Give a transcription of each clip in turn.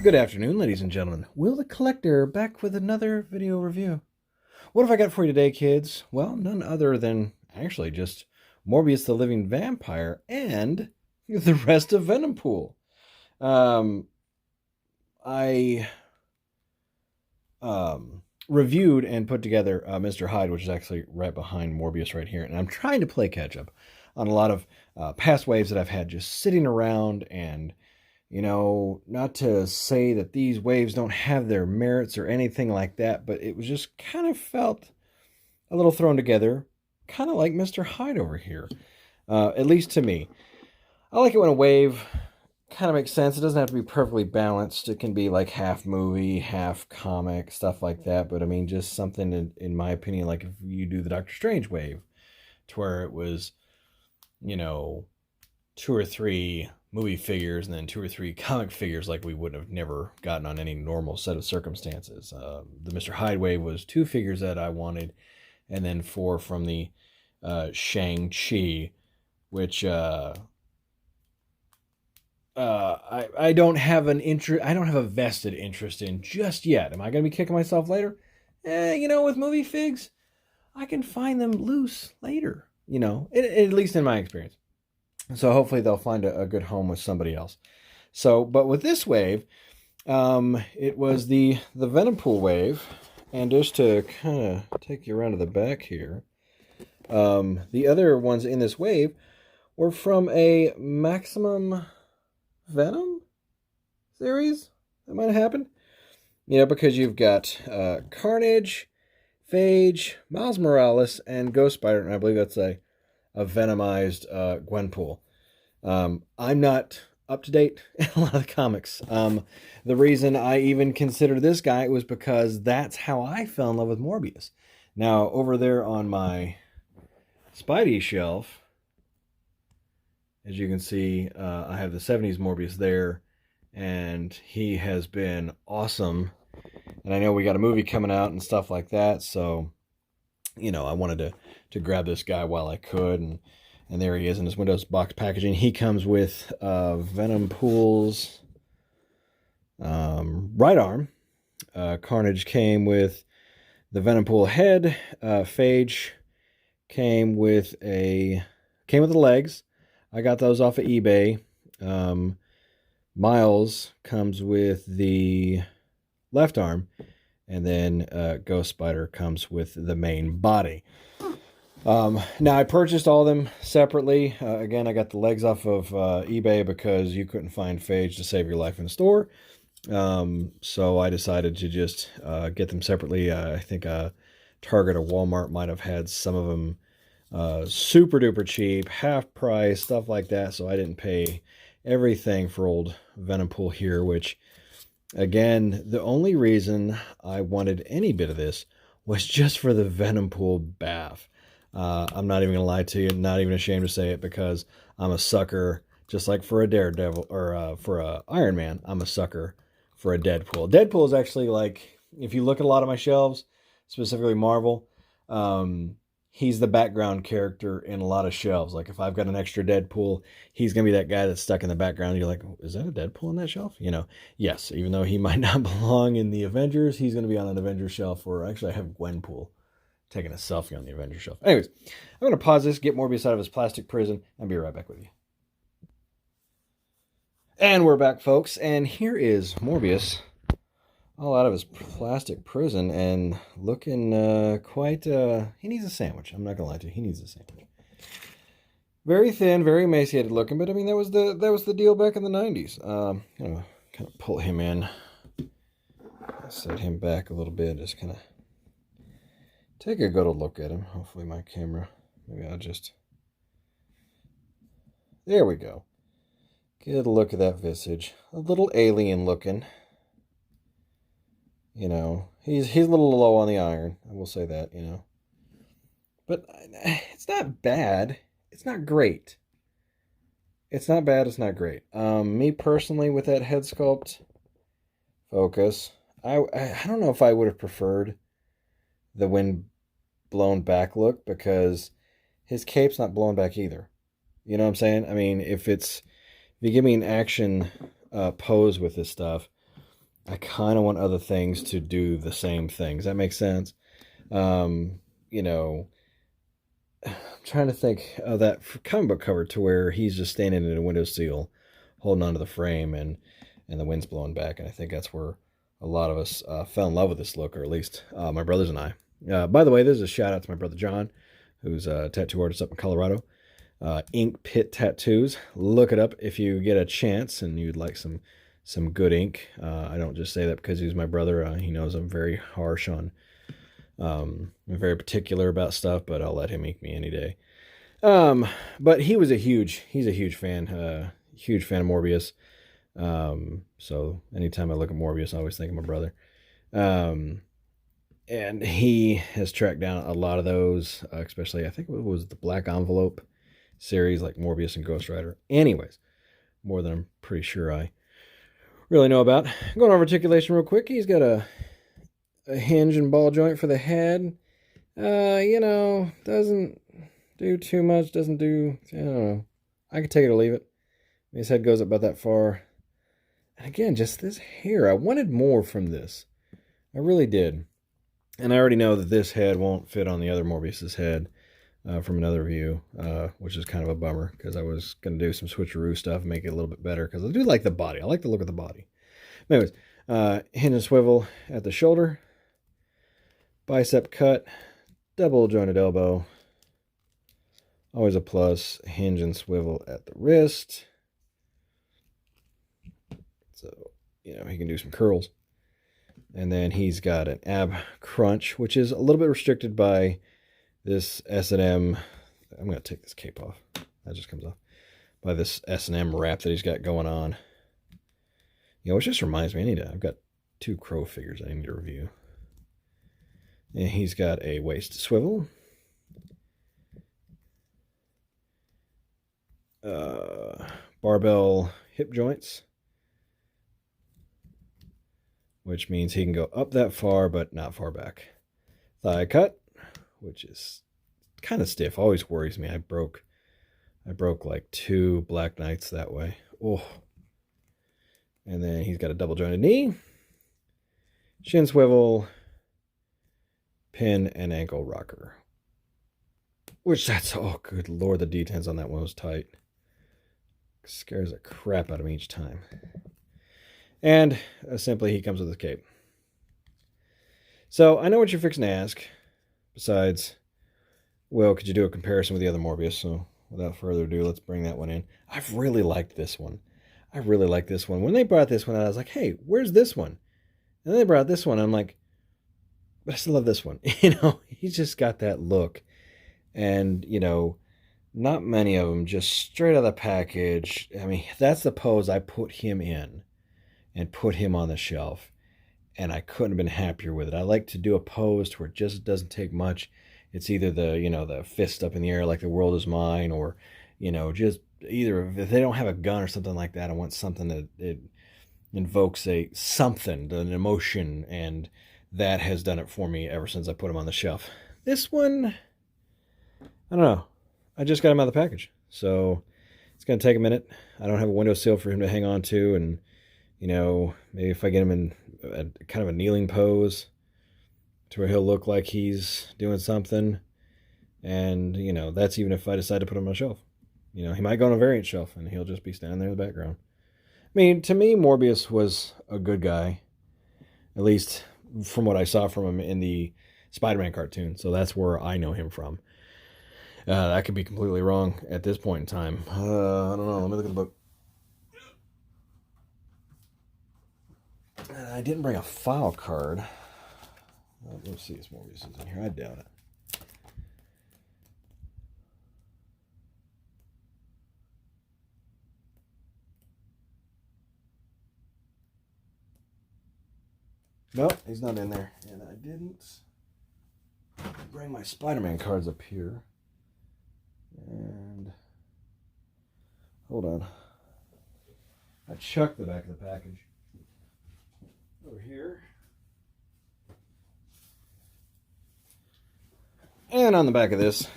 Good afternoon, ladies and gentlemen. Will the Collector back with another video review. What have I got for you today, kids? Well, none other than actually just Morbius the Living Vampire and the rest of Venompool. I reviewed and put together Mr. Hyde, which is actually right behind Morbius right here, and I'm trying to play catch up on a lot of past waves that I've had just sitting around. And you know, not to say that these waves don't have their merits or anything like that, but it was just kind of felt a little thrown together, kind of like Mr. Hyde over here, at least to me. I like it when a wave kind of makes sense. It doesn't have to be perfectly balanced. It can be like half movie, half comic, stuff like that. But I mean, just something, in my opinion, like if you do the Doctor Strange wave, to where it was, you know, 2 or 3 movie figures and then 2 or 3 comic figures, like we would have never gotten on any normal set of circumstances. The Mr. Hyde wave was 2 figures that I wanted, and then 4 from the Shang-Chi, which I don't have an interest. I don't have a vested interest in just yet. Am I going to be kicking myself later? You know, with movie figs, I can find them loose later. You know, at least in my experience. So hopefully they'll find a good home with somebody else. So, but with this wave, it was the Venompool wave. And just to kind of take you around to the back here, the other ones in this wave were from a Maximum Venom series. That might have happened. You know, because you've got Carnage, Phage, Miles Morales, and Ghost Spider. And I believe that's a Venomized Gwenpool. I'm not up to date in a lot of the comics. The reason I even considered this guy was because that's how I fell in love with Morbius. Now, over there on my Spidey shelf, as you can see, I have the 70s Morbius there, and he has been awesome. And I know we got a movie coming out and stuff like that, so you know, I wanted to grab this guy while I could, and there he is in his Windows box packaging. He comes with Venompool's right arm. Carnage came with the Venompool head. Phage came with the legs. I got those off of eBay. Miles comes with the left arm. And then Ghost Spider comes with the main body. Now, I purchased all of them separately. Again, I got the legs off of eBay because you couldn't find Phage to save your life in the store. So I decided to just get them separately. I think Target or Walmart might have had some of them super duper cheap, half price, stuff like that. So I didn't pay everything for old Venompool here, which... Again, the only reason I wanted any bit of this was just for the Venompool bath. I'm not even going to lie to you, not even ashamed to say it, because I'm a sucker, just like for a Daredevil, or for a Iron Man, I'm a sucker for a Deadpool. Deadpool is actually, like, if you look at a lot of my shelves, specifically Marvel, he's the background character in a lot of shelves. Like, if I've got an extra Deadpool, he's going to be that guy that's stuck in the background. You're like, is that a Deadpool on that shelf? You know, yes, even though he might not belong in the Avengers, he's going to be on an Avengers shelf. Or actually, I have Gwenpool taking a selfie on the Avengers shelf. Anyways, I'm going to pause this, get Morbius out of his plastic prison, and be right back with you. And we're back, folks. And here is Morbius, all out of his plastic prison and looking quite... he needs a sandwich. I'm not going to lie to you. He needs a sandwich. Very thin, very emaciated looking, but I mean, that was the deal back in the 90s. I'm going to kind of pull him in. Set him back a little bit. Just kind of take a good look at him. Hopefully my camera... Maybe I'll just... There we go. Get a look at that visage. A little alien looking. You know, he's a little low on the iron. I will say that, you know. But it's not bad. It's not great. It's not bad. It's not great. Me personally, with that head sculpt focus, I don't know if I would have preferred the wind blown back look, because his cape's not blown back either. You know what I'm saying? I mean, if you give me an action pose with this stuff, I kind of want other things to do the same thing. Does that make sense? You know, I'm trying to think of that comic book cover to where he's just standing in a windowsill, holding onto the frame, and the wind's blowing back. And I think that's where a lot of us fell in love with this look, or at least my brothers and I. By the way, there's a shout out to my brother John, who's a tattoo artist up in Colorado. Ink Pit Tattoos. Look it up if you get a chance and you'd like some good ink. I don't just say that because he's my brother. He knows I'm very harsh on. I'm very particular about stuff, but I'll let him ink me any day. But he's a huge fan of Morbius. So anytime I look at Morbius, I always think of my brother. And he has tracked down a lot of those, especially I think it was the Black Envelope series, like Morbius and Ghost Rider. Anyways, more than I'm pretty sure I really know about. Going over articulation real quick. He's got a hinge and ball joint for the head. Doesn't do too much. Doesn't do, I don't know. I could take it or leave it. His head goes up about that far. And again, just this hair. I wanted more from this. I really did. And I already know that this head won't fit on the other Morbius's head from another view, which is kind of a bummer because I was going to do some switcheroo stuff and make it a little bit better because I do like the body. I like the look of the body. Anyways, hinge and swivel at the shoulder. Bicep cut. Double jointed elbow. Always a plus. Hinge and swivel at the wrist. So, he can do some curls. And then he's got an ab crunch, which is a little bit restricted by this S&M. I'm going to take this cape off. That just comes off. By this S&M wrap that he's got going on. Which just reminds me, I've got 2 crow figures I need to review. And he's got a waist swivel. Barbell hip joints. Which means he can go up that far, but not far back. Thigh cut, which is kind of stiff. Always worries me. I broke like 2 Black Knights that way. Oh. And then he's got a double jointed knee. Shin swivel. Pin and ankle rocker. Which oh good lord, the detents on that one was tight. Scares the crap out of me each time. And simply, he comes with his cape. So, I know what you're fixing to ask. Besides, well, could you do a comparison with the other Morbius? So, without further ado, let's bring that one in. I've really liked this one. When they brought this one out, I was like, hey, where's this one? And then they brought this one, and I'm like, but I still love this one. He's just got that look. And, not many of them, just straight out of the package. I mean, that's the pose I put him in. And put him on the shelf. And I couldn't have been happier with it. I like to do a pose where it just doesn't take much. It's either the fist up in the air like the world is mine, or, just either if they don't have a gun or something like that, I want something that it invokes an emotion, and that has done it for me ever since I put him on the shelf. This one, I don't know. I just got him out of the package. So it's going to take a minute. I don't have a windowsill for him to hang on to, and maybe if I get him in kind of a kneeling pose to where he'll look like he's doing something. And, that's even if I decide to put him on a shelf. He might go on a variant shelf and he'll just be standing there in the background. I mean, to me, Morbius was a good guy. At least from what I saw from him in the Spider-Man cartoon. So that's where I know him from. I could be completely wrong at this point in time. I don't know. Let me look at the book. I didn't bring a file card. Let's see if Morbius is in here. I doubt it. Nope, he's not in there. And I didn't bring my Spider-Man cards up here. And hold on. I chucked the back of the package over here. And on the back of this,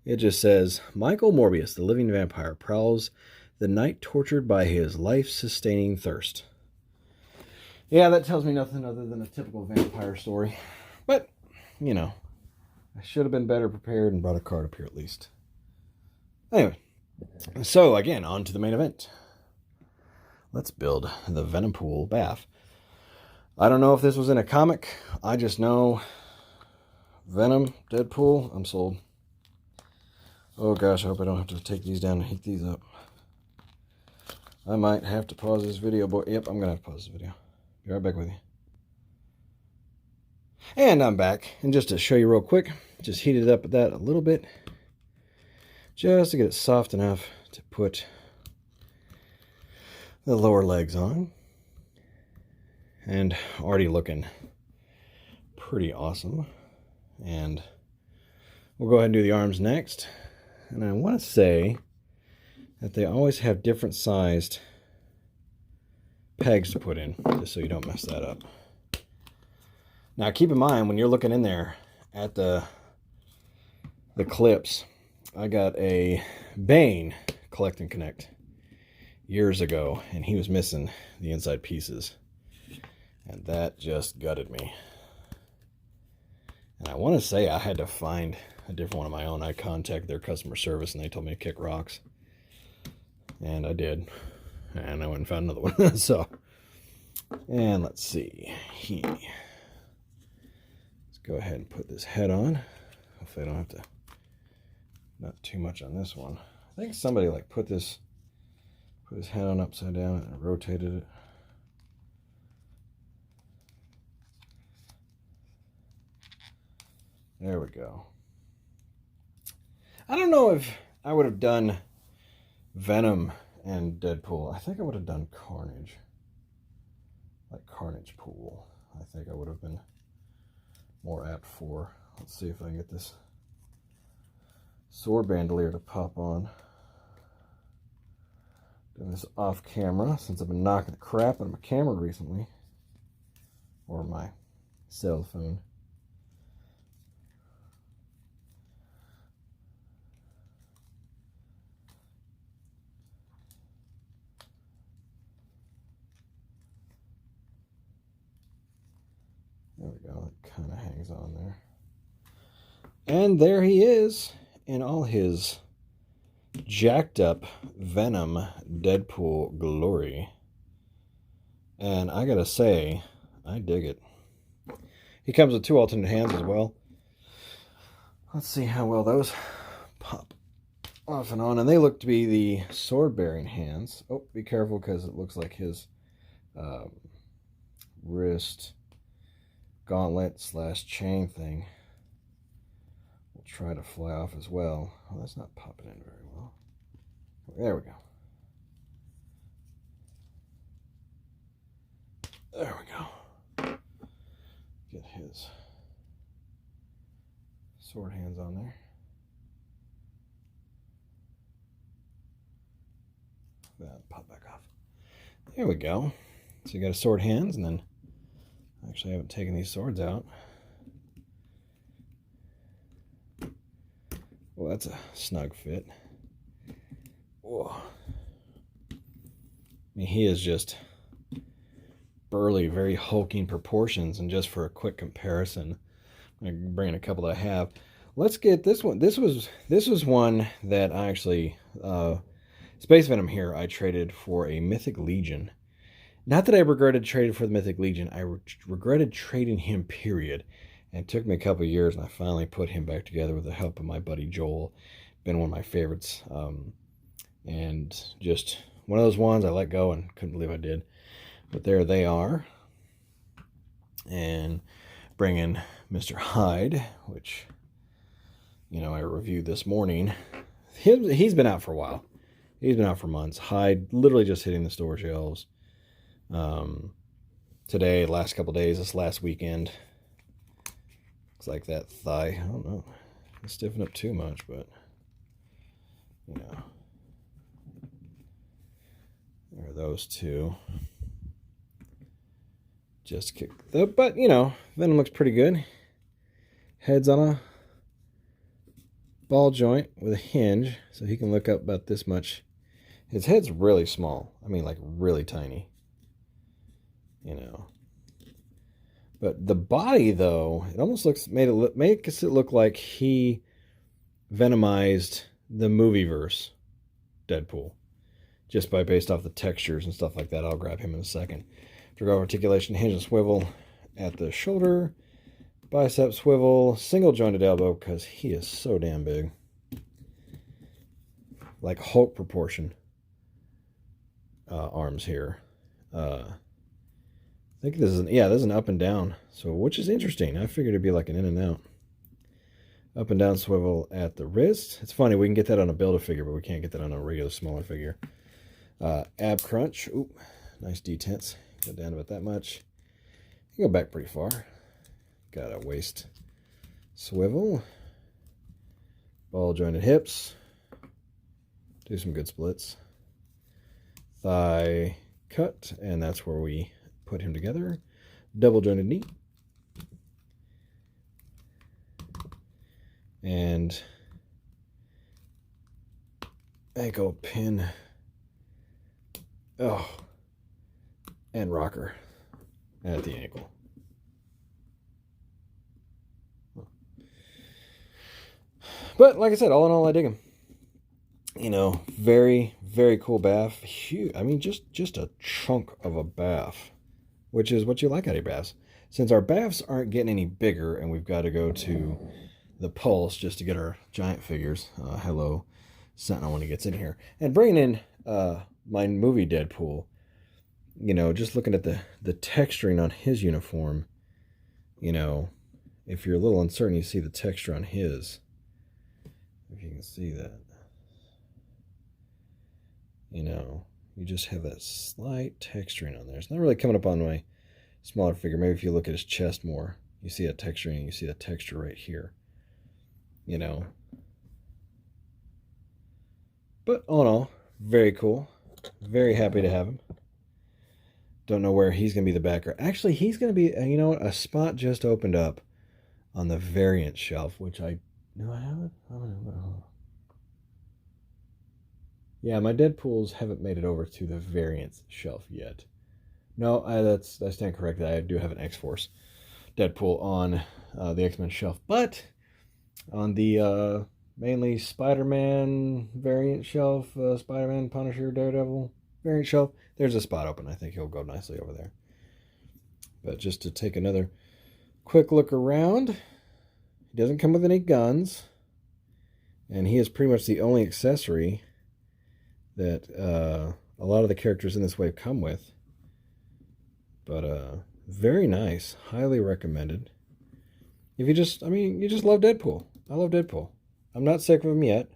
it just says, Michael Morbius, the living vampire, prowls the night tortured by his life-sustaining thirst. Yeah, that tells me nothing other than a typical vampire story. But, you know, I should have been better prepared and brought a card up here at least. Anyway, so again, on to the main event. Let's build the Venompool bath. I don't know if this was in a comic. I just know Venom, Deadpool, I'm sold. Oh gosh, I hope I don't have to take these down and heat these up. I might have to pause this video, but yep, I'm going to have to pause this video. Be right back with you. And I'm back. And just to show you real quick, just heated up that a little bit. Just to get it soft enough to put the lower legs on. And already looking pretty awesome. And we'll go ahead and do the arms next. And I want to say that they always have different sized pegs to put in, just so you don't mess that up. Now keep in mind, when you're looking in there at the clips, I got a Bane Collect and Connect years ago, and he was missing the inside pieces. And that just gutted me. And I want to say I had to find a different one of my own. I contacted their customer service, and they told me to kick rocks. And I did. And I went and found another one. So, and let's see. Let's go ahead and put this head on. Hopefully I don't have to, not too much on this one. I think somebody like put his head on upside down and rotated it. There we go. I don't know if I would have done Venom and Deadpool. I think I would have done Carnage. Like Carnage Pool. I think I would have been more apt for. Let's see if I can get this sword bandolier to pop on. Doing this off camera since I've been knocking the crap out of my camera recently. Or my cell phone. There we go, it kind of hangs on there. And there he is in all his jacked up Venom Deadpool glory. And I gotta say, I dig it. He comes with 2 alternate hands as well. Let's see how well those pop off and on. And they look to be the sword-bearing hands. Oh, be careful because it looks like his wrist gauntlet / chain thing will try to fly off as well. Oh, that's not popping in very well. There we go. There we go. Get his sword hands on there. That pop back off. There we go. So you got a sword hands, and then actually I haven't taken these swords out. Well, that's a snug fit. Whoa. I mean, he is just burly, very hulking proportions. And just for a quick comparison, I'm going to bring in a couple that I have. Let's get this one. This was one that I actually, Space Venom here, I traded for a Mythic Legion. Not that I regretted trading for the Mythic Legion. I regretted trading him, period. And it took me a couple of years, and I finally put him back together with the help of my buddy Joel. Been one of my favorites. And just one of those ones I let go and couldn't believe I did. But there they are. And bring in Mr. Hyde, which, you know, I reviewed this morning. He's been out for a while. He's been out for months. Hyde literally just hitting the store shelves. Today, last couple days, this last weekend. Looks like that thigh. I don't know. It's stiffened up too much, but, you know. There are those two. Just kicked up, but, you know, Venom looks pretty good. Head's on a ball joint with a hinge, so he can look up about this much. His head's really small. I mean, like, really tiny. you know. But the body, though, it almost makes it look like he venomized the movieverse Deadpool, just based off the textures and stuff like that. I'll grab him in a second. Vertical articulation, hinge and swivel at the shoulder, bicep swivel, single jointed elbow, because he is so damn big, like Hulk proportion. Arms here. I think this is an up and down, so which is interesting. I figured it'd be like an in and out. Up and down swivel at the wrist. It's funny, we can get that on a Build-A-Figure, but we can't get that on a regular smaller figure. Ab crunch. Ooh, nice detents. Go down about that much. You go back pretty far. Got a waist swivel. Ball jointed hips. Do some good splits. Thigh cut, and that's where we put him together. Double jointed knee. And ankle pin. Oh. And rocker at the ankle. But like I said, all in all, I dig him. You know, very, very cool bath. Huge. I mean, just a chunk of a bath, which is what you like out of your baths. Since our baths aren't getting any bigger, and we've got to go to the Pulse just to get our giant figures. Hello, Sentinel, when he gets in here. And bringing in my movie Deadpool, you know, just looking at the texturing on his uniform, you know, if you're a little uncertain, you see the texture on his. If you can see that. You know, you just have that slight texturing on there. It's not really coming up on my smaller figure. Maybe if you look at his chest more, you see that texturing, you see the texture right here. You know. But all in all, very cool. Very happy to have him. Don't know where he's going to be the backer. Actually, he's going to be, you know what, a spot just opened up on the variant shelf, which I have it? I don't know. Yeah, my Deadpools haven't made it over to the variants shelf yet. No, I stand corrected. I do have an X-Force Deadpool on the X-Men shelf, but on the mainly Spider-Man variant shelf, Spider-Man, Punisher, Daredevil variant shelf, there's a spot open. I think he'll go nicely over there. But just to take another quick look around, he doesn't come with any guns, and he is pretty much the only accessory that a lot of the characters in this wave come with. But very nice. Highly recommended. If you just love Deadpool. I love Deadpool. I'm not sick of him yet.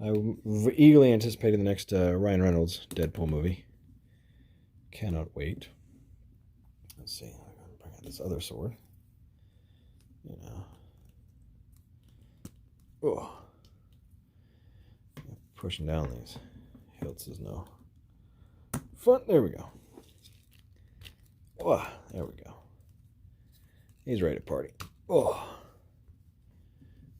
I'm eagerly anticipating the next Ryan Reynolds Deadpool movie. Cannot wait. Let's see. I'm going to bring out this other sword. You know. Oh. Pushing down these hilts is no fun. There we go. Oh, there we go. He's ready to party. Oh.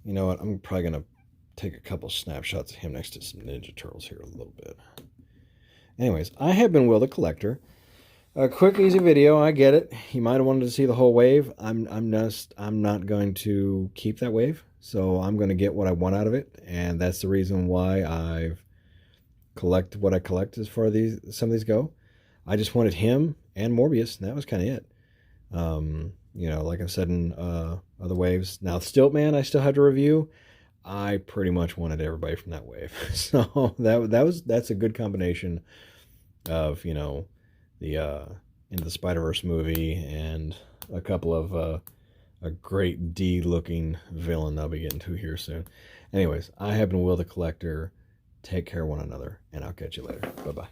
You know what? I'm probably going to take a couple snapshots of him next to some Ninja Turtles here a little bit. Anyways, I have been Will the Collector. A quick, easy video. I get it. You might have wanted to see the whole wave. I'm not going to keep that wave. So I'm going to get what I want out of it. And that's the reason why I've collected what I collect as far as some of these go. I just wanted him and Morbius, and that was kind of it. You know, like I've said in other waves. Now, Stiltman, I still have to review. I pretty much wanted everybody from that wave. So that's a good combination of, you know, the Into the Spider-Verse movie and a couple of a great D-looking villain I'll be getting to here soon. Anyways, I have been Will the Collector. Take care of one another, and I'll catch you later. Bye-bye.